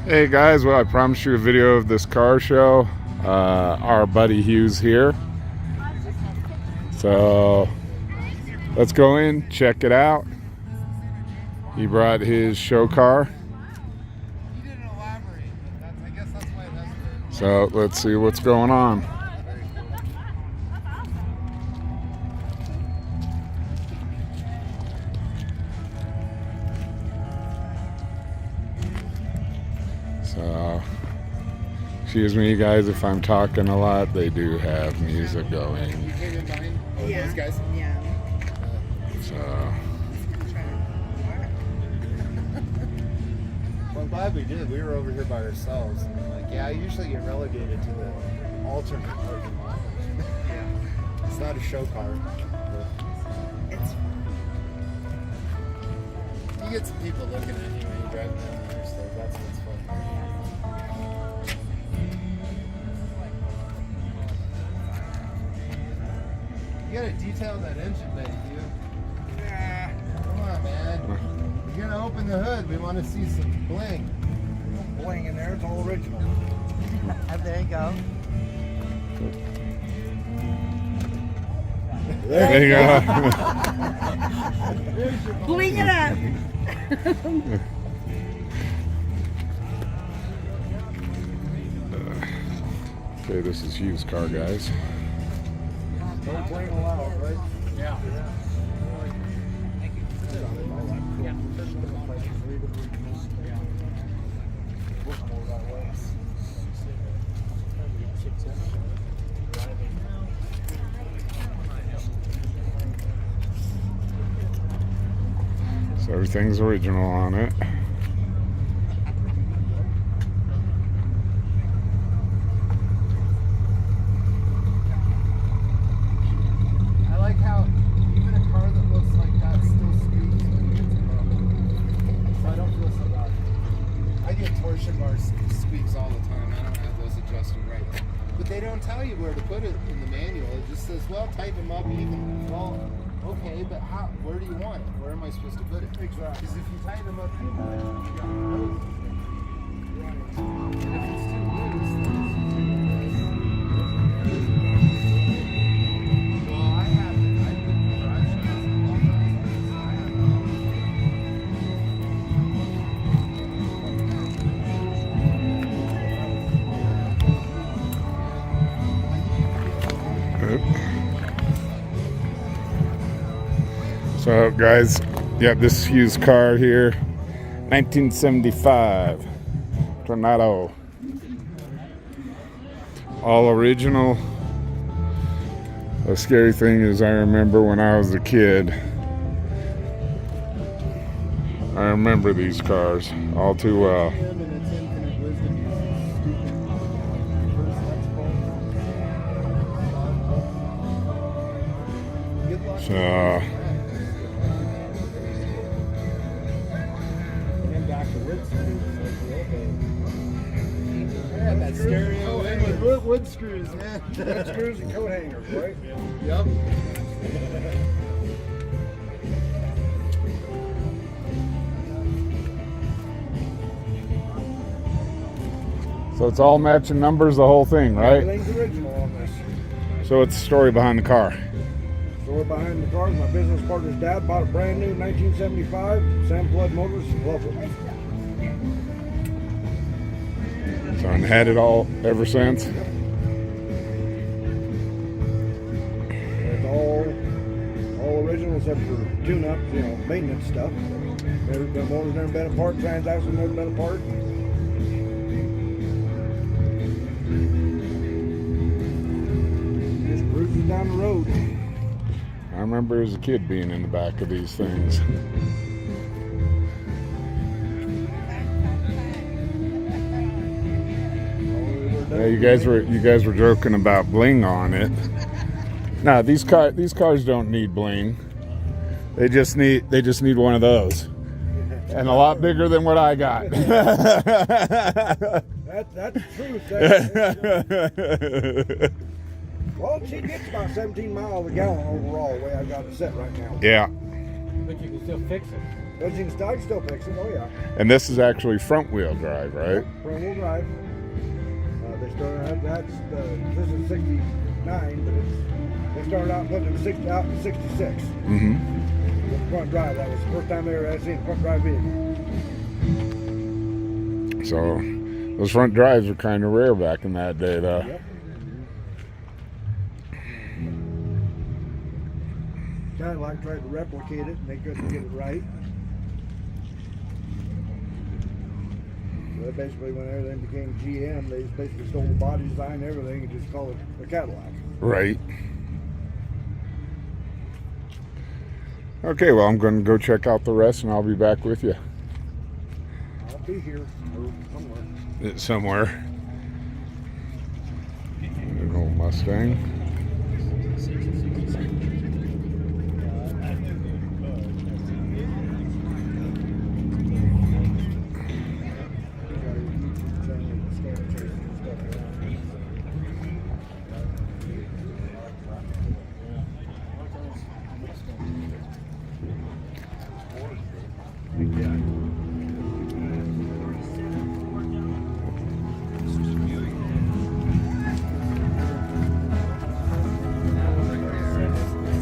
Hey guys, well I promised you a video of this car show. Our buddy Hugh's here. So let's go in, check it out. He brought his show car. You didn't elaborate, but I guess that's why that's weird. So let's see what's going on. So, excuse me guys if I'm talking a lot, they do have music going. You came in behind those guys? Yeah. So, Well, I'm glad we did. We were over here by ourselves. Like, yeah, I usually get relegated to the alternate parking lot. It's not a show car. It's You get some people looking at you when you drive down there, so that's what's fun. You gotta detail that engine bay, dude. Come on, man. You're gonna open the hood. We want to see some bling. Bling in there, it's all original. there you go. there you go. Bling it up. Okay, this is Hugh's car, guys. Don't bling allowed, right? Yeah. So everything's original on it. I like how even a car that looks like that still squeaks when it gets above. So I don't feel so bad. I get torsion bar squeaks all the time. I don't have those adjusted right. But they don't tell you where to put it in the manual. It just says, well, type them up even. Well, okay, but how? Where do you want it? Where am I supposed to put it? Exactly. Because if you tighten them up too much, you got no. And if it's too loose, then it's too loose. Well, I have been garage sales a long time. I have So guys, yeah, this Hughes car here, 1975 Tornado, all original. The scary thing is I remember when I was a kid, I remember these cars all too well. him and its infinite wisdom. Good luck. So And back to wood screws. Yeah, that stereo in with wood screws, man. Wood screws and coat hangers, right? Yep. so it's all matching numbers, the whole thing, right? Everything's original on this. So what's the story behind the car? Story behind the car, my business partner's dad bought it brand new in 1975. Sam Flood Motors, loved it. So and had it all ever since. It's all original except for tune-ups, maintenance stuff. The motor's never been apart, transaction's never been apart. Just cruising down the road. I remember as a kid being in the back of these things. Yeah, you guys were joking about bling on it. Nah, these cars don't need bling. They just need one of those, and a lot bigger than what I got. That's the truth. Well, she gets about 17 miles a gallon overall, the way I got it set right now. Yeah. But you can still fix it. As you can start, still fix it. Oh yeah. And this is actually front wheel drive, right? Front wheel drive. They started out. This is '69, but they started out putting them out in '66. Mm-hmm. With front drive. That was the first time they ever had seen a front drive vehicle. So those front drives were kind of rare back in that day, though. Yep. Cadillac tried to replicate it, and they couldn't get it right. So they basically, when everything became GM, they just basically stole the body design and everything and just called it a Cadillac. Right. Okay, well, I'm going to go check out the rest, and I'll be back with you. I'll be here or somewhere. It's somewhere. An old Mustang.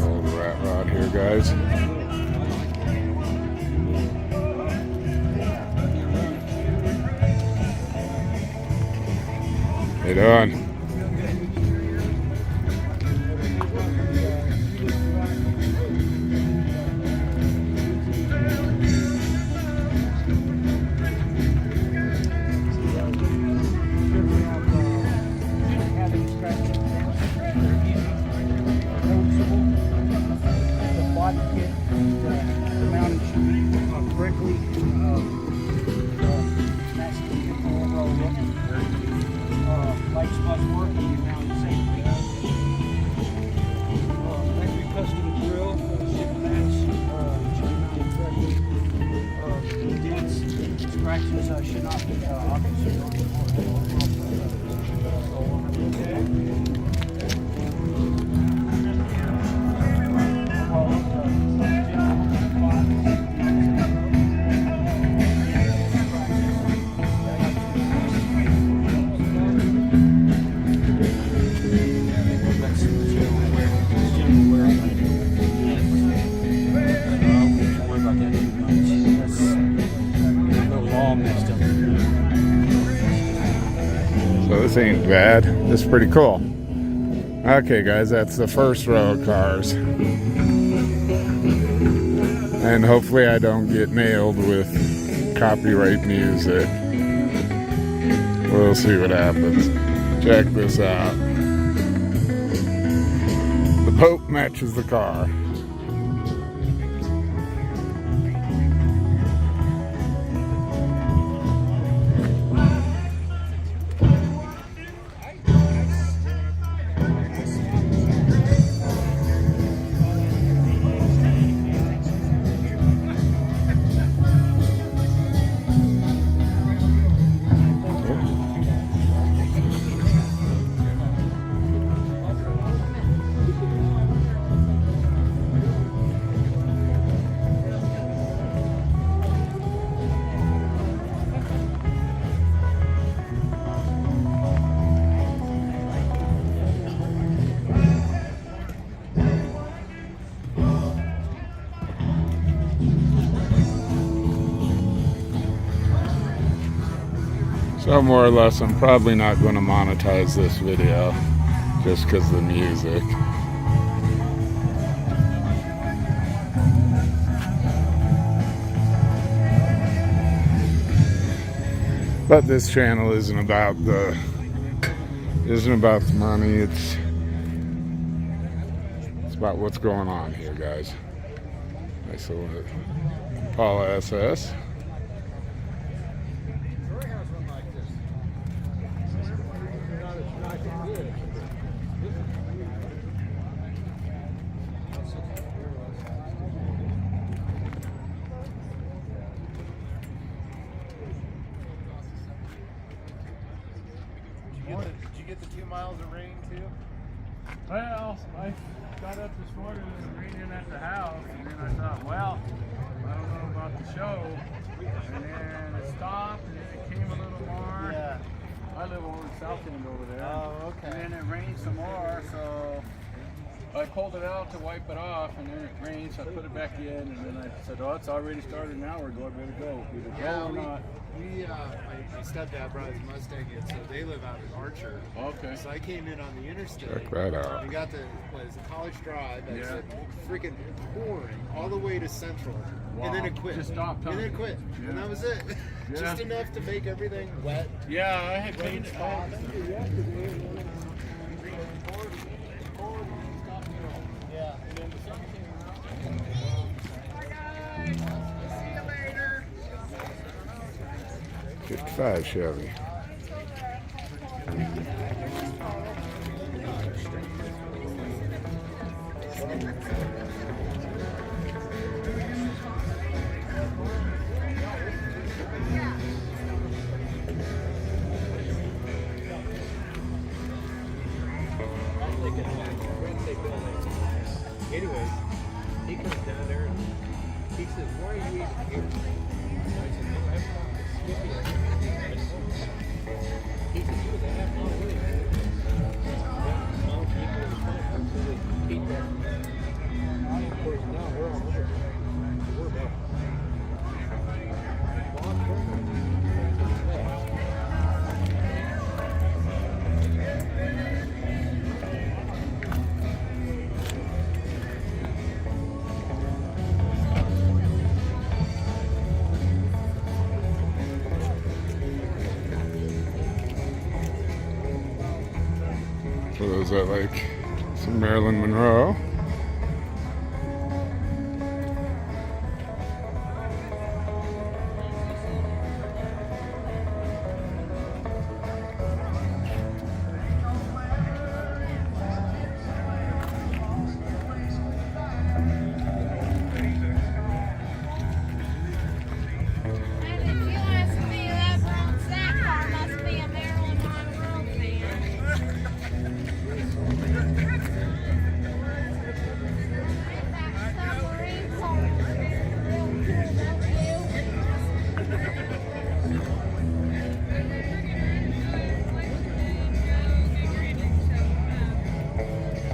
Old rat rod here, guys. How you doing? Lights must work when you're mounted safely. Electric custom grill, ship mats, should be mounted correctly. Dents, scratches should not be obviously So this ain't bad. This is pretty cool. Okay, guys, that's the first row of cars. And hopefully I don't get nailed with copyright music. We'll see what happens. Check this out. The Pope matches the car. So more or less, I'm probably not going to monetize this video just because of the music. But this channel isn't about the money. It's about what's going on here, guys. Nice little Impala SS. Did you get the 2 miles of rain too? Well, I got up this morning and rained in at the house, and then I thought, well, don't know about the show. And then it stopped, and then it came a little more. Yeah. I live over in South End over there. Oh, okay. And then it rained some more, so I pulled it out to wipe it off, and then it rained, so I put it back in, and then I said, oh, it's already started an hour ago, I better go. Either go or not. My stepdad brought his Mustang in, so they live out in Archer. Okay. So I came in on the interstate. Check that out. We got the College Drive. That's Yeah. freaking pouring all the way to Central, and then it quit. Just stopped, huh? And then it quit, Yeah. and that was it. Yeah. Just enough to make everything wet. Yeah, I had painted. Yeah. Get fast, Chevy. Anyways, he comes down there and he says, why are you even here? I said, no, I'm not skipping it. He said, you was a half mile away. Mountain people in the front, so they beat that. Of course, now we're on over. We're about. Bob Turner. For those that like some Marilyn Monroe. And if you ask me, that Bronx that car must be a Marilyn Monroe fan. That submarine car is real cool, don't you?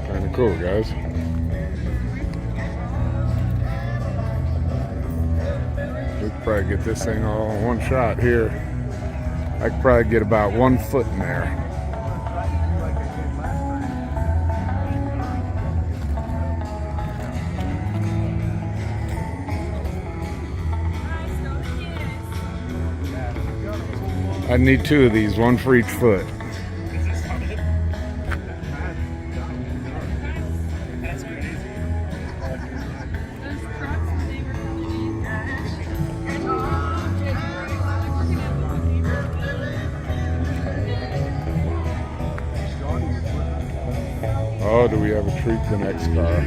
Kind of cool, guys. We could probably get this thing all in one shot here. I could probably get about 1 foot in there. I'd need 2 of these, 1 for each foot. Oh, do we have a treat for the next car?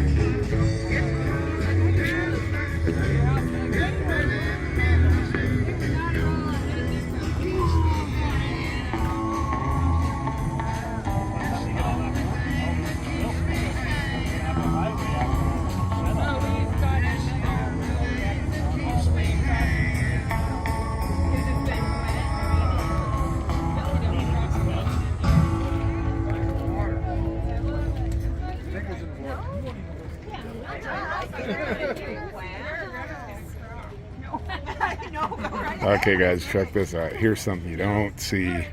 Okay, guys, check this out. Here's something you don't see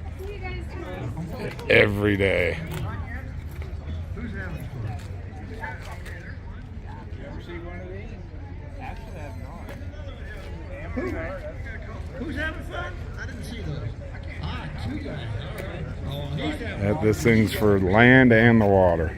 every day. Who's having fun? I didn't see those. Ah, 2 guys. All right. This thing's for land and the water.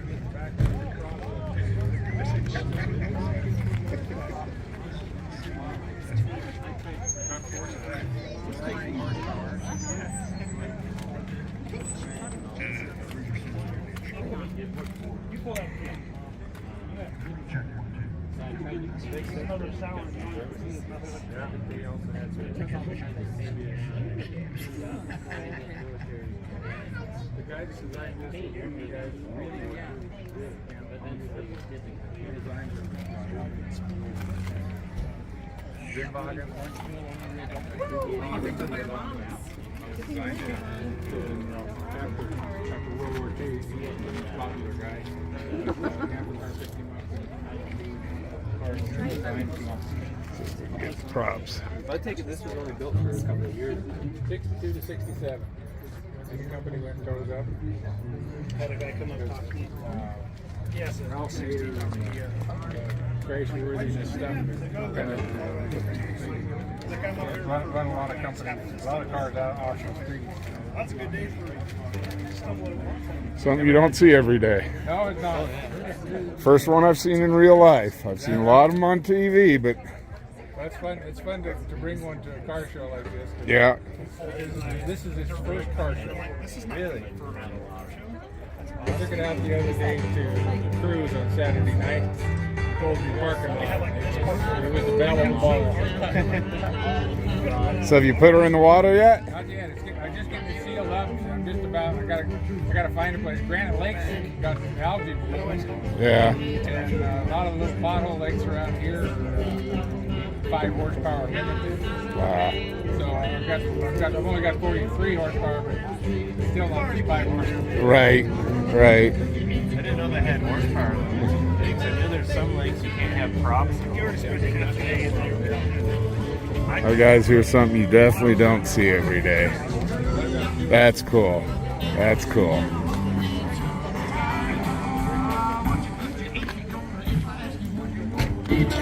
After World War II, he was a popular guy. Props. I take it this was only built for a couple of years. 62 to 67. And the company went and tore it up. Had a guy come up talk to me. Yes, sir. Ralph Nader, crash-worthiness stuff. Run a lot of companies, a lot of cars out off the street. That's a good day for stumbling. Something you don't see every day. No, it's not. First one I've seen in real life. I've seen a lot of them on TV, but That's fun. It's fun to bring one to a car show like this. yeah. This is his first car show. Really? I took it out the other day to the cruise on Saturday night. Told me parking lot. It was the bell on the ball. So have you put her in the water yet? Not yet. I just getting it sealed up. I'm just about. I gotta find a place. Granite Lake's got some algae blooms, Yeah. and a lot of the little pothole lakes around here are 5 horsepower limited. Wow. So I've only got 43 horsepower, but still not 5 horsepower. Right. Right. I didn't know they had horsepower lakes. I knew there's some lakes you can't have props. Oh, guys, here's something you definitely don't see every day. That's cool. That's cool. It's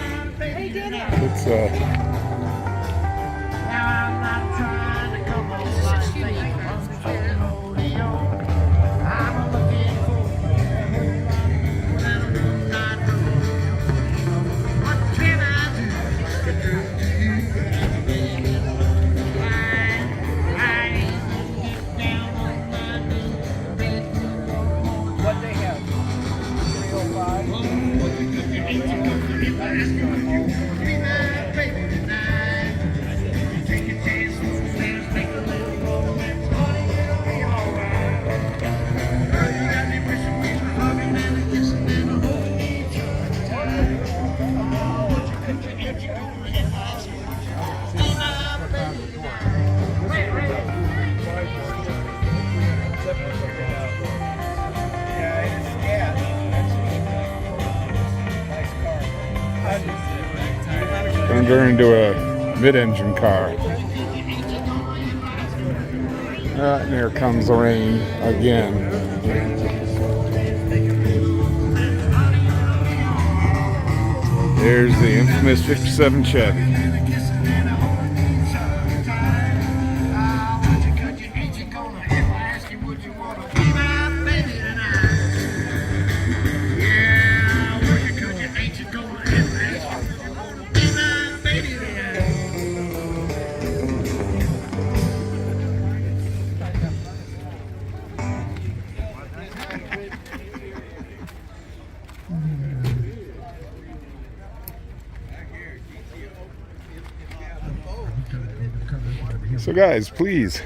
What they have? 305. turned her into a mid-engine car. And here comes the rain again. There's the infamous 57 Chevy. So guys, please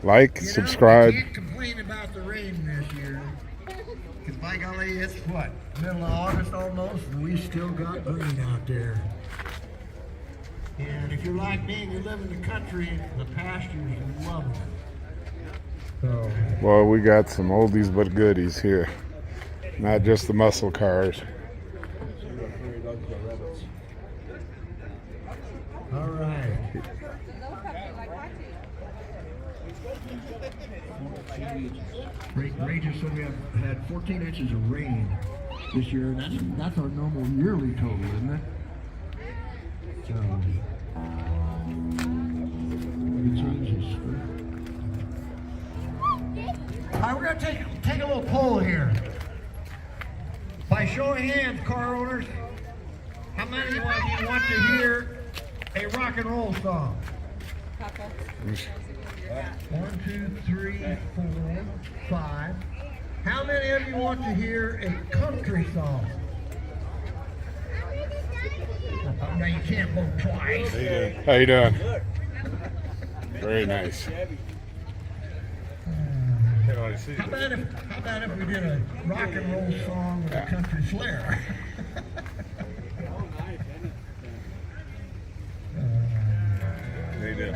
like, subscribe. Can't complain about the rain this year. Because by golly, it's what? Middle of August almost, and we still got rain out there. And if you're like me and you live in the country, the pastures are loving it. So, Well, we got some oldies but goodies here. Not just the muscle cars. all right. Ranger said we have had 14 inches of rain this year. That's our normal yearly total, isn't it? So, it changes. All right, we're gonna take a little poll here. By show of hands, car owners, how many of you want to hear a rock and roll song? 1, 2, 3, 4, 5. How many of you want to hear a country song? Now you can't vote twice. How you doing? Very nice. How about if we did a rock and roll song with a country flair? you do.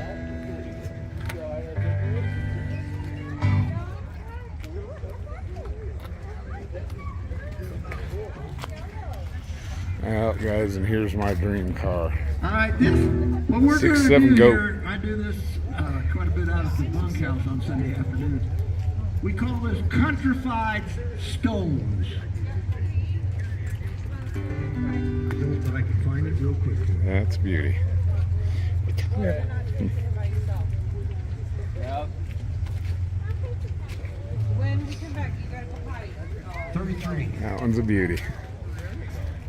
Well, guys, and here's my dream car. All right, this what we're going to 6.7 do goat. here. I do this quite a bit out at the bunkhouse on Sunday afternoons. We call this countrified stones. I hope that I can find it real quick. That's beauty. When we come back, you gotta go potty. 33. That one's a beauty.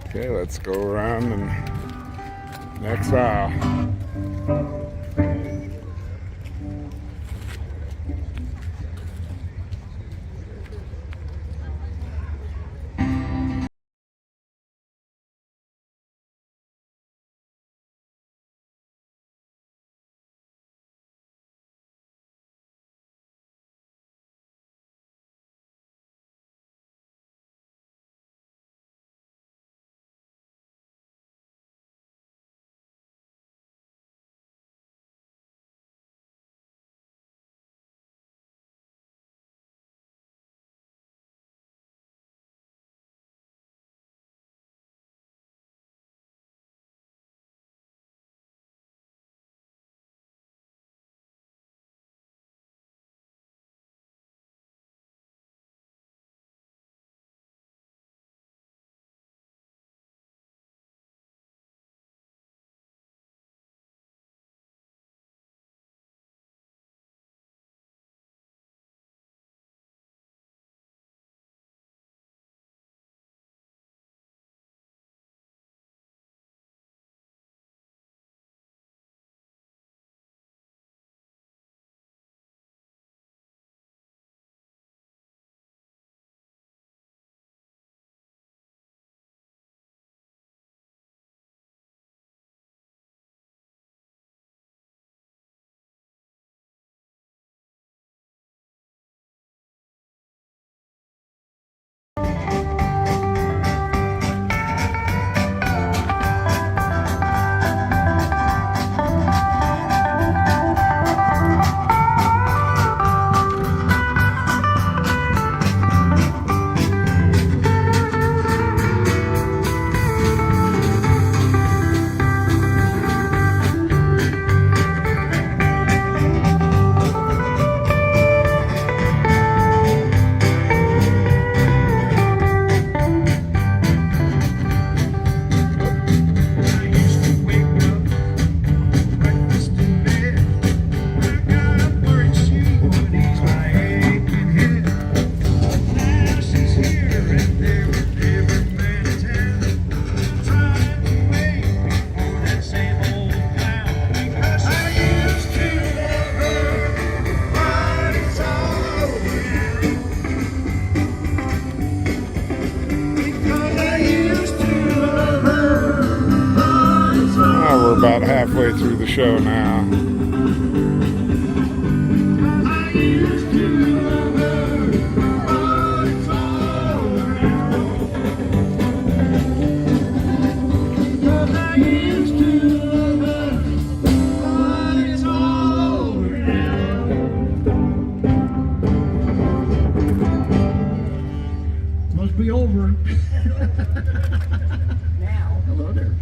Okay, let's go around and next aisle. About halfway through the show now. Must be over. Now. Hello there.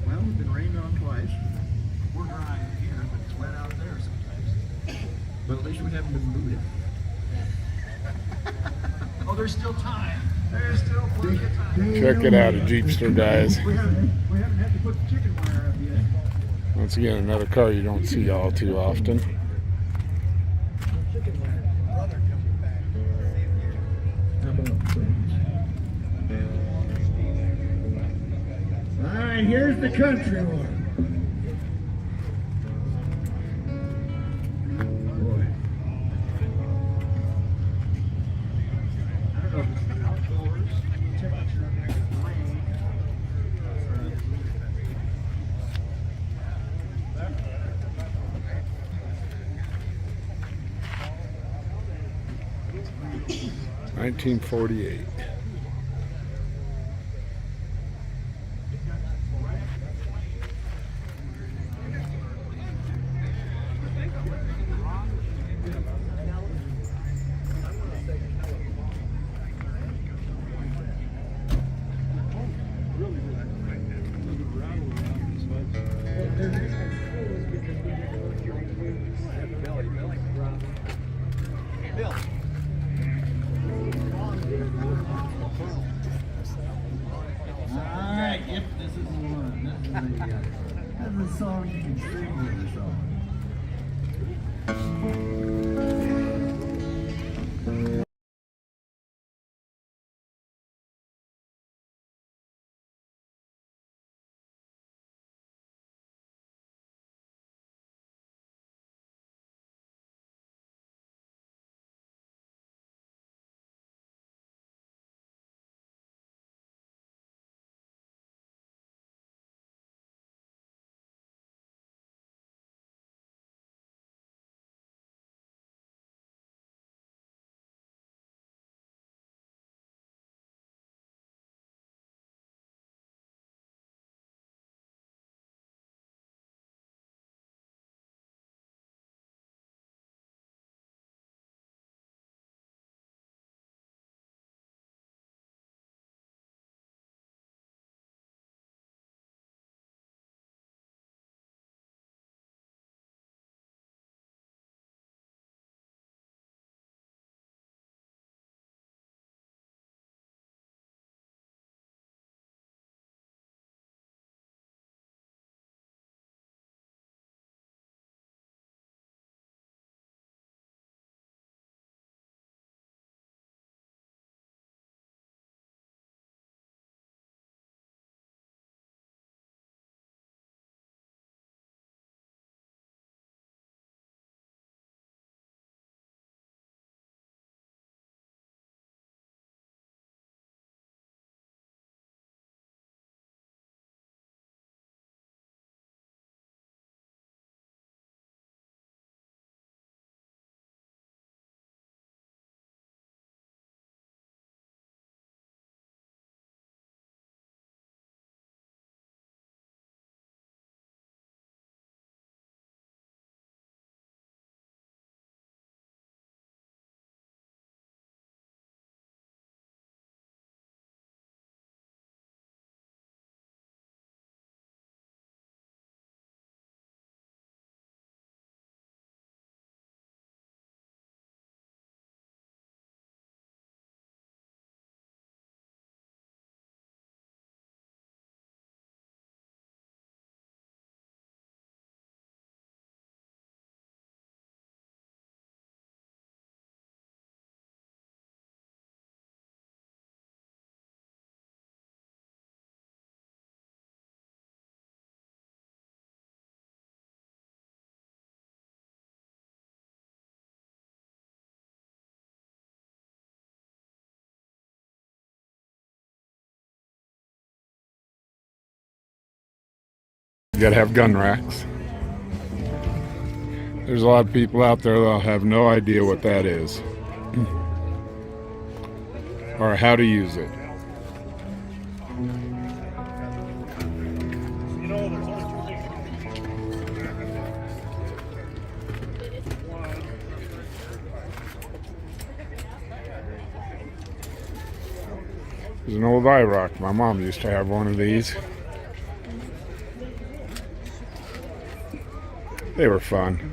Well, we've been rained on twice. We're dry here, but it's wet out there sometimes. But at least we haven't been moving. Oh, there's still time. There's still plenty of time. Check it out, a Jeepster, guys. We haven't had to put the chicken wire up yet. Once again, another car you don't see all too often. All right, here's the country one. Boy. I don't know if it's outdoors, temperature, rain. 1948. Bill. Alright, yep, this is the one. This is a song you can sing with yourself. You gotta have gun racks. There's a lot of people out there that'll have no idea what that is or how to use it. There's an old IROC. My mom used to have one of these. They were fun.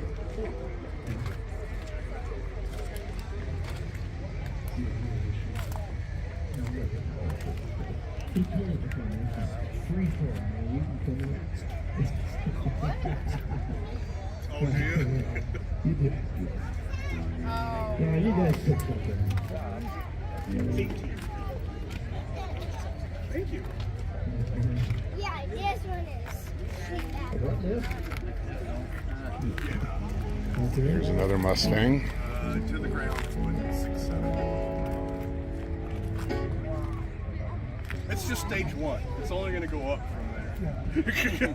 Yeah, you guys took something. Thank you. Yeah, this one is. Here's another Mustang. To the ground, 6, 7. It's just stage 1. It's only going to go up from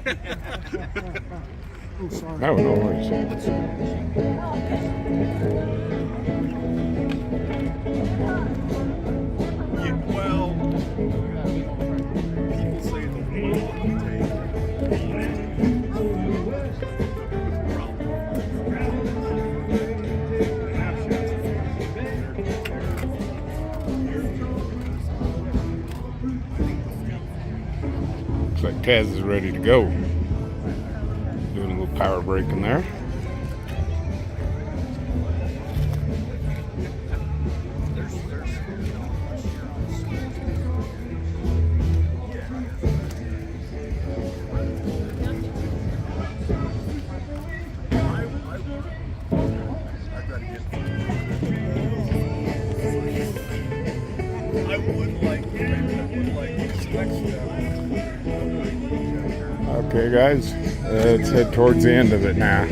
there. No, no worries. Yeah, well, people say it's a little on the table. Looks like Taz is ready to go. Doing a little power break in there. Okay, guys, let's head towards the end of it now.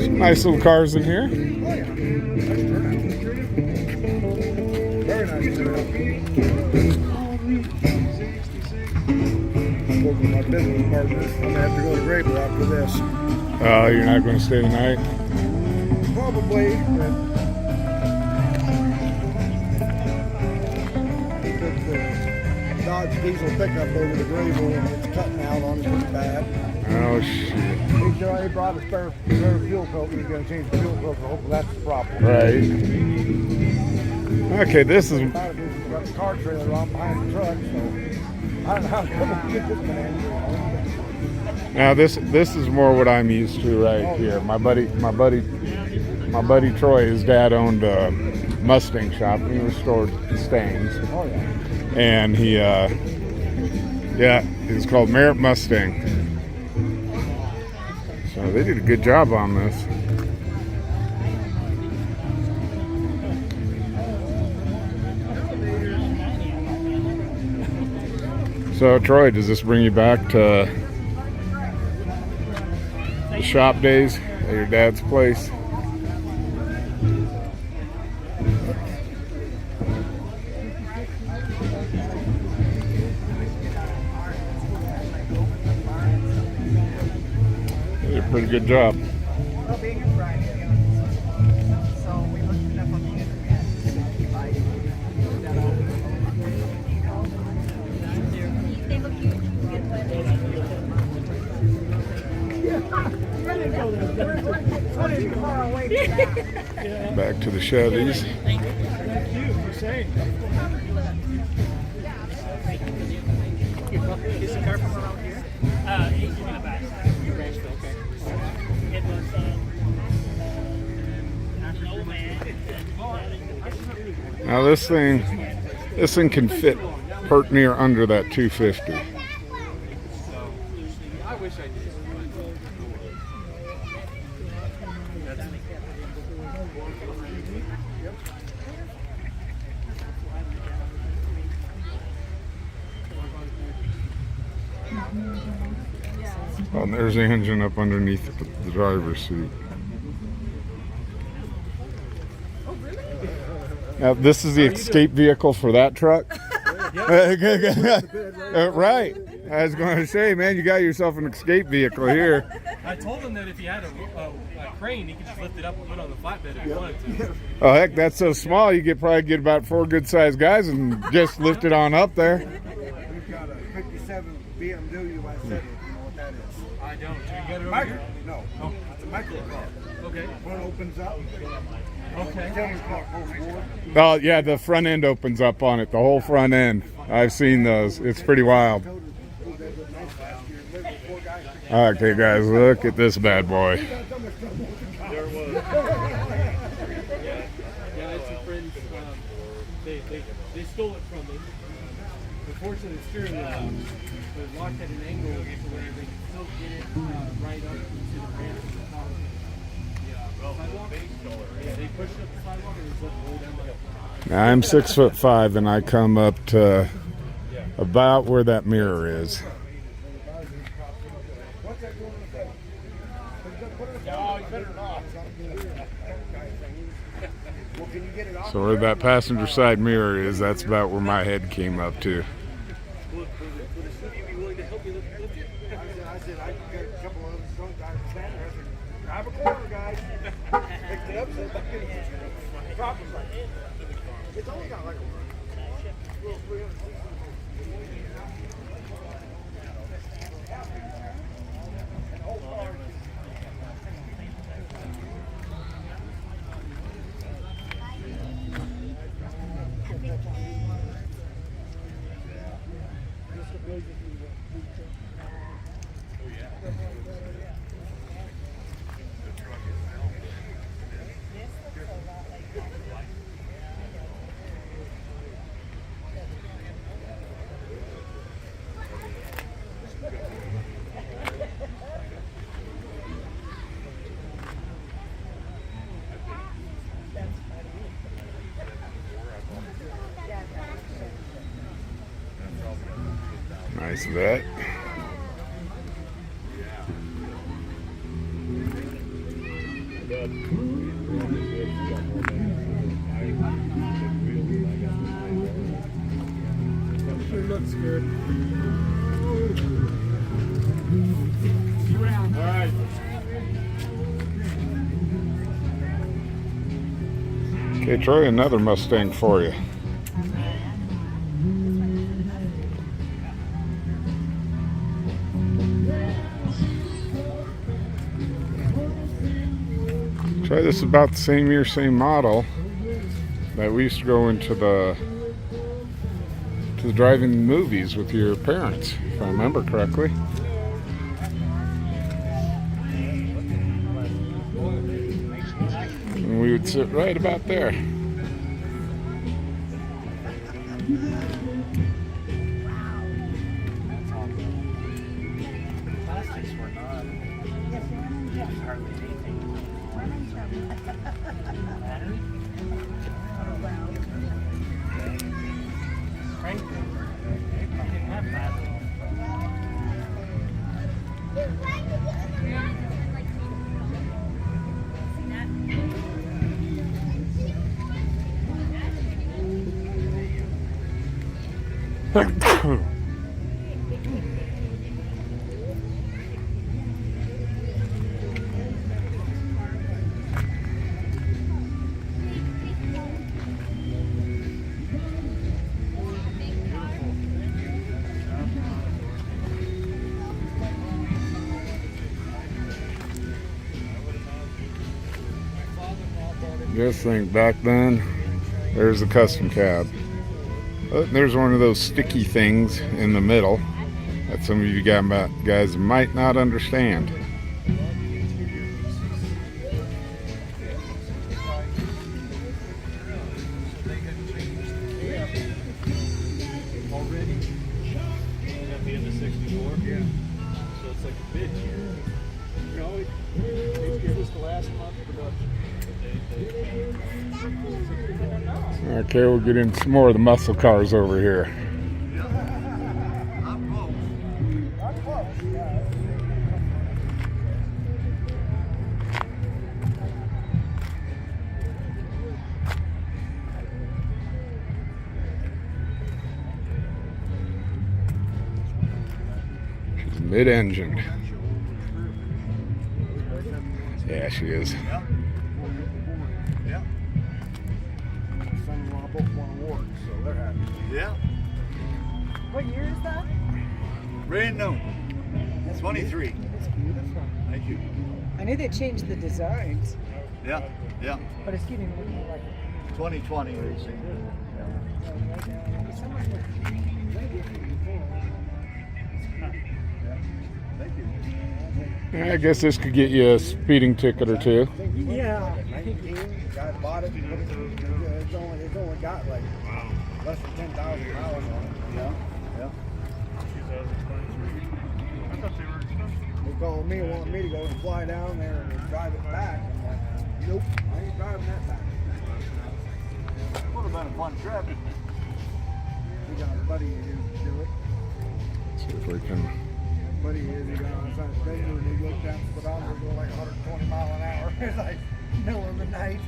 Some nice little cars in here. Very nice turnout. My business partner. I'm gonna have to go to Grable after this. Oh, you're not going to stay the night? Probably, but took the Dodge diesel pickup over to Grable and it's cutting out on it pretty bad. Oh, shit. He said he brought a spare fuel filter. He's gonna change the fuel filter. Hopefully that's the problem. Right. Okay, this is... He's got a car trailer on behind the truck, so I don't know how to get this man. Now this is more what I'm used to right here. My buddy Troy, his dad owned a Mustang shop and he restored Mustangs. Oh yeah. And he it was called Merritt Mustang. So they did a good job on this. So Troy, does this bring you back to the shop days at your dad's place? You did a pretty good job. Well, being a Friday, so we looked it up on the internet. They look huge. Good weather. Back to the Chevys. Is the car from around here? In the back. Branchville, okay. It was, Now this thing can fit pert near under that 250. I wish I did. Oh, and there's the engine up underneath the driver's seat. Now, this is the escape vehicle for that truck? Right. I was going to say, man, you got yourself an escape vehicle here. I told him that if he had a crane, he could just lift it up and put it on the flatbed if he wanted to. Oh, heck, that's so small, you could probably get about 4 good-sized guys and just lift it on up there. We've got a 57 BMW. I said, you know what that is? I don't. Did you get it over Micro? here? No. It's a micro car. Okay. One opens up. Okay. Tell me car goes forward. Oh, yeah, the front end opens up on it, the whole front end. I've seen those. It's pretty wild. Okay, guys, look at this bad boy. Yeah, I had some friends. They stole it from me. Unfortunately, the steering wheel was locked at an angle where they could still get it right up to the ramp of the car. Sidewalk. Yeah, they pushed up the sidewalk and just let it roll down the hill. Now, I'm 6'5" and I come up to about where that mirror is. So where that passenger side mirror is, that's about where my head came up to. I said, I got a couple of them drunk guys standing there. I said, grab a corner, guys. Picked it up, so back in. Drop it right. It's only got like a little 360. nice vet. Sure looks good. All right. Okay, Troy, another Mustang for you. Troy, this is about the same year, same model that we used to go into the driving movies with your parents, if I remember correctly. And we would sit right about there. Plastics were not hardly anything. Frankly, I didn't have plastic. Just think back then, there's the custom cab. There's one of those sticky things in the middle that some of you guys might not understand. Already. At the end of 64? Yeah. So it's like a bid here. You know, they give us the last month production. Okay, we'll get into some more of the muscle cars over here. She's mid-engined. Yeah, she is. Yeah, What year is that? brand new. 23. It's beautiful. Thank you. I knew they changed the designs, Yeah, yeah. but it's getting looking like 2020 racing. someone would Thank you. I guess this could get you a speeding ticket or two. Yeah. 19, guy bought it, it's only got like less than 10,000 miles on it. Yeah, yeah. They called me, wanted me to go and fly down there and drive it back. I'm like, nope, I ain't driving that back. Would have been a fun trip. We got a buddy who do it. See if we can. Buddy is, he got on the side and he looked down the speedometer, go like 120 miles an hour. It's like middle of the night.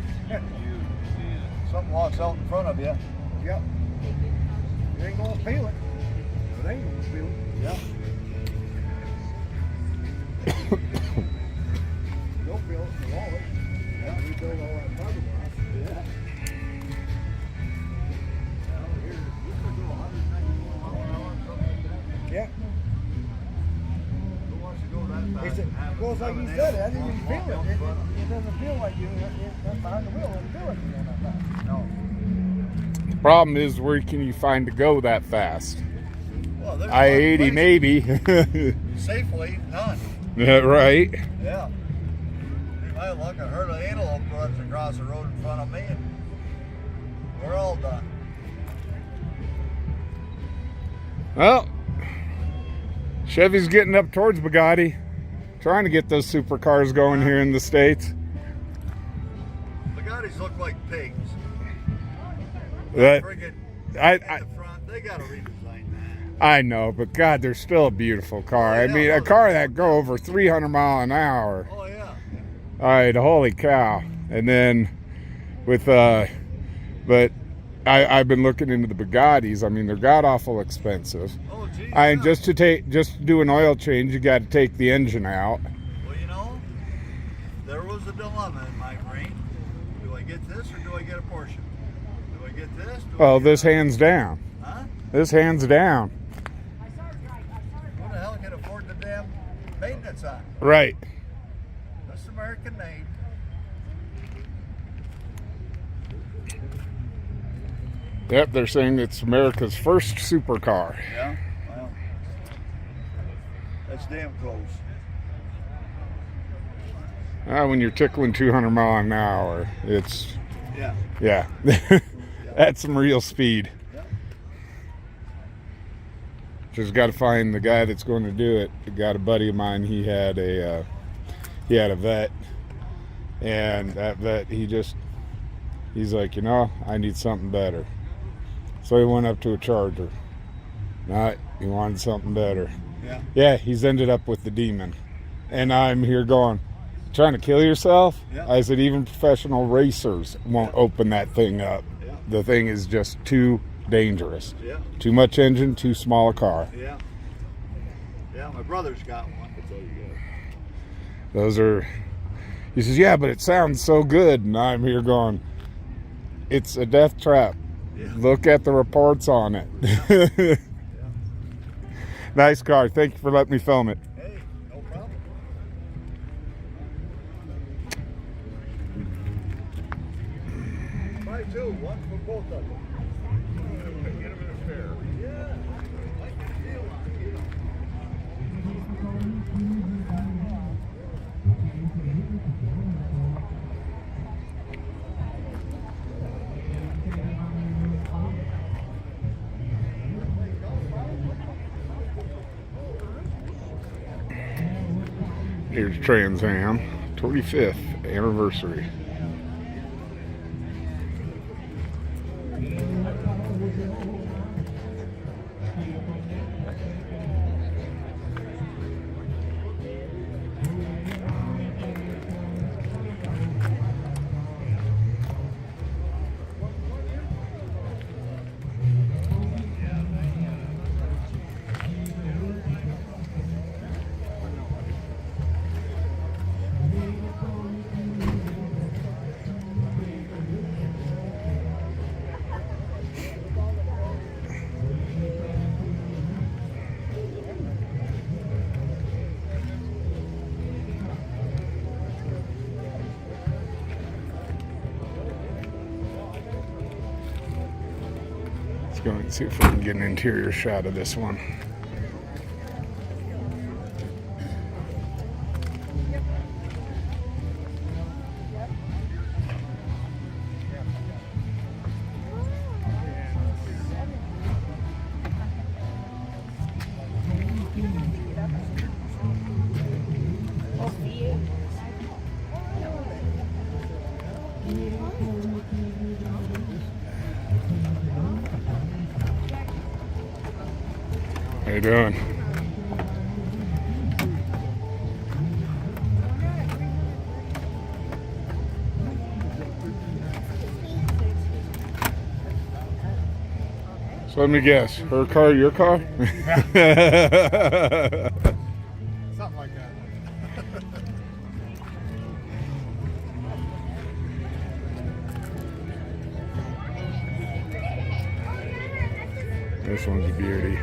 Something walks out in front of you. Yep. You ain't gonna feel it. It ain't gonna feel it. Yeah. You'll feel it in the wallet. Yeah, we built all that fiberglass. Yeah. Yeah. He said, well, it's like you said, I didn't even feel it. It doesn't feel like you're behind the wheel and feel it going that fast. No. The problem is, where can you find to go that fast? Well, there's I-80 places. maybe. Safely, none. Yeah, right. Yeah. My luck, I heard an antelope runs across the road in front of me, and we're all done. Well, Chevy's getting up towards Bugatti, trying to get those supercars going here in the States. Bugattis look like pigs. That Friggin' I at the front, they gotta redesign I know, but God, they're still a beautiful car. I mean, a car that go over 300 mile an hour. Oh yeah. All right, holy cow! And then with but I've been looking into the Bugattis. I mean, they're god awful expensive. Oh geez. I just to do an oil change, you got to take the engine out. Well, you know, there was a dilemma in my brain. Do I get this or do I get a Porsche? Do I get this? Well, this hands down. Huh? This hands down. Who the hell can afford the damn maintenance on it? Right. This American made. Yep, they're saying it's America's first supercar. Yeah. Well, that's damn close. When you're tickling 200 mile an hour, it's Yeah. yeah, that's some real speed. Yeah. Just got to find the guy that's going to do it. I got a buddy of mine. He had a vet, and that vet he's like, I need something better. So he went up to a Charger. He wanted something better. Yeah. Yeah, he's ended up with the Demon, and I'm here going, trying to kill yourself? Yeah. I said, even professional racers won't open that thing up. Yeah. The thing is just too dangerous. Yeah. Too much engine, too small a car. Yeah. Yeah, my brother's got one. Those are, he says, yeah, but it sounds so good. And I'm here going, it's a death trap. Yeah. Look at the reports on it. Yeah. Nice car. Thank you for letting me film it. Hey, no problem. Buy two, one for both of them. Get them in a pair. Yeah. Like the deal on it. Here's Trans Am, 25th anniversary. Let's go and see if we can get an interior shot of this one. How you doing? So let me guess, her car, your car? Something like that. This one's a beauty.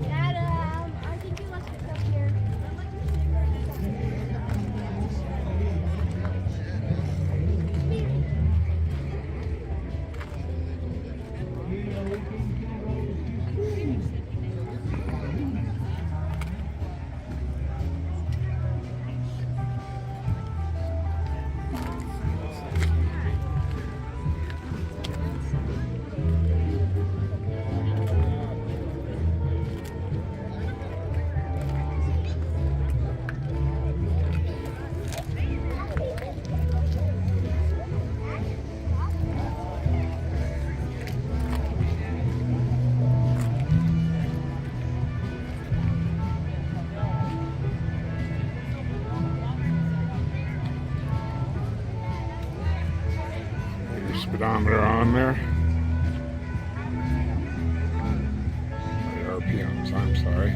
Dad, I think you left it up here. speedometer on there. The RPMs, I'm sorry.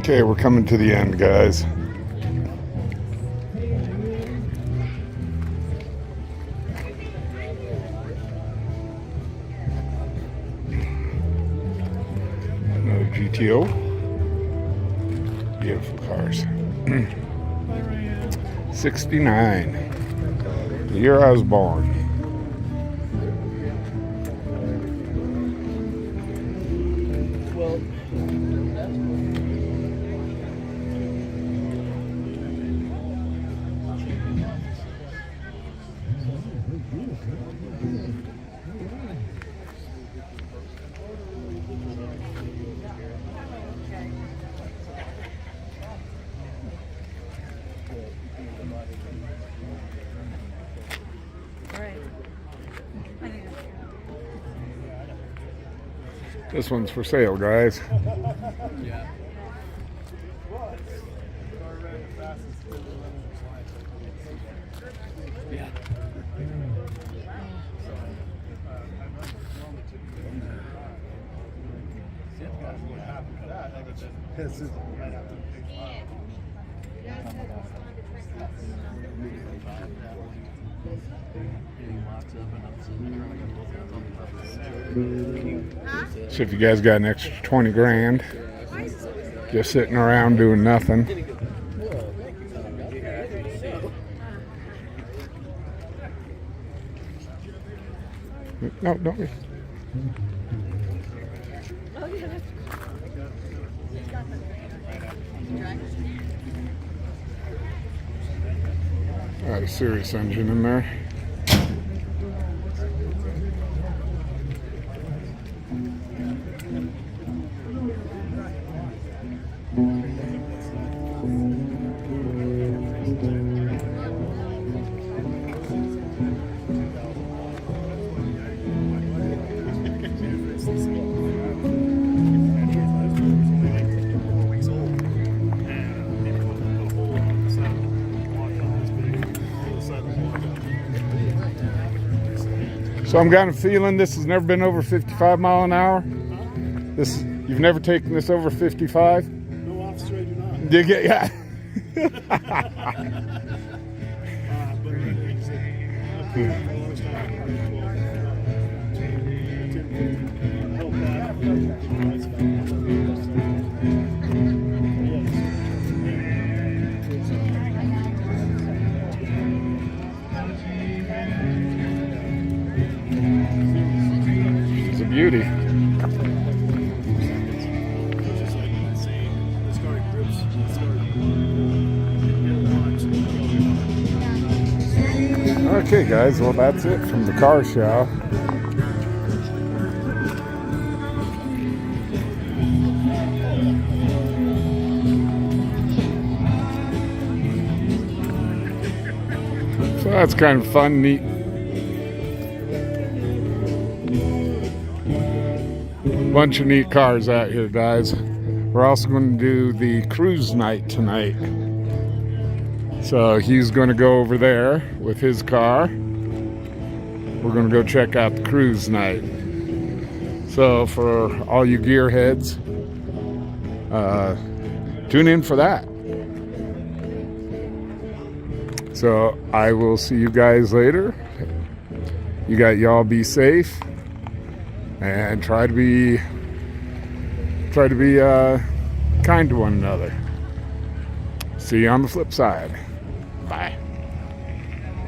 Okay, we're coming to the end, guys. Another GTO. Beautiful cars. 69. The year I was born. This one's for sale, guys. So if you guys got an extra 20 grand, just sitting around doing nothing, no, don't be. Got a Sirius engine in there. So I'm kind of feeling this has never been over 55 mile an hour. You've never taken this over 55? No, officer, I do not. Did you get, yeah. She's a beauty. Okay, guys, well, that's it from the car show. So that's kind of fun, neat. Bunch of neat cars out here, guys. We're also going to do the cruise night tonight. So he's going to go over there with his car. We're going to go check out the cruise night. So for all you gearheads, tune in for that. So I will see you guys later. Y'all be safe and try to be kind to one another. See you on the flip side. Bye.